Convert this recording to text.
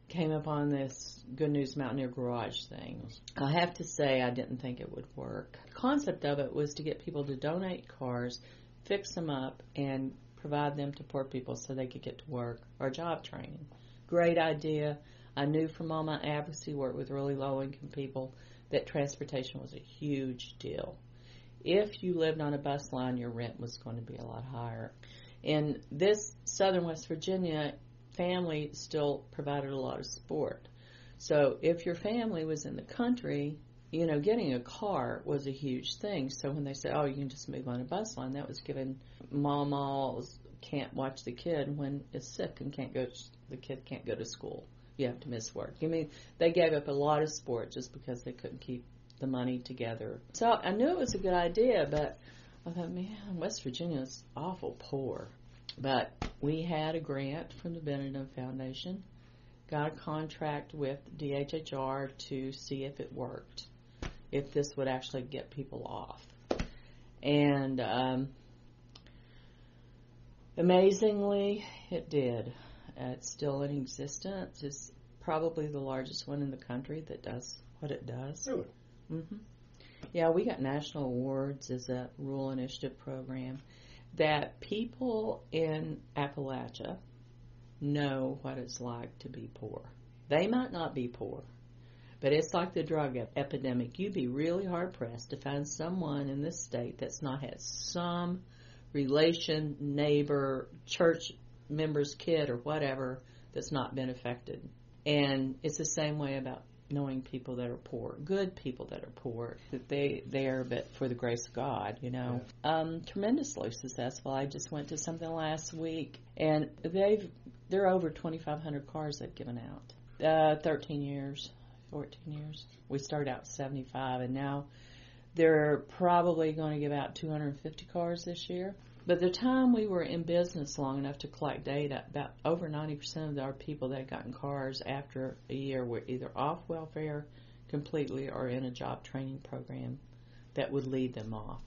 came upon this Good News Mountaineer Garage thing. I have to say I didn't think it would work. The concept of it was to get people to donate cars, fix them up, and provide them to poor people so they could get to work or job training. Great idea. I knew from all my advocacy work with really low-income people that transportation was a huge deal. If you lived on a bus line, your rent was going to be a lot higher. In this southern West Virginia, family still provided a lot of support. So if your family was in the country, getting a car was a huge thing. So when they said, you can just move on a bus line, that was giving mamas can't watch the kid when it's sick and the kid can't go to school. You have to miss work. They gave up a lot of support just because they couldn't keep the money together. So I knew it was a good idea, but I thought, man, West Virginia is awful poor. But we had a grant from the Benedum Foundation, got a contract with DHHR to see if it worked, if this would actually get people off. And amazingly, it did. It's still in existence. It's probably the largest one in the country that does what it does. Really? Mm-hmm. Yeah, we got national awards as a rural initiative program that people in Appalachia know what it's like to be poor. They might not be poor, but it's like the drug epidemic. You'd be really hard-pressed to find someone in this state that's not had some relation, neighbor, church member's kid or whatever that's not been affected. And it's the same way about knowing people that are poor, good people that are poor, that they are but for the grace of God, Yeah. Tremendously successful. I just went to something last week, and they're over 2,500 cars they've given out. 13 years, 14 years. We started out 75, and now they're probably going to give out 250 cars this year. But the time we were in business long enough to collect data, about over 90% of our people that had gotten cars after a year were either off welfare completely or in a job training program that would lead them off.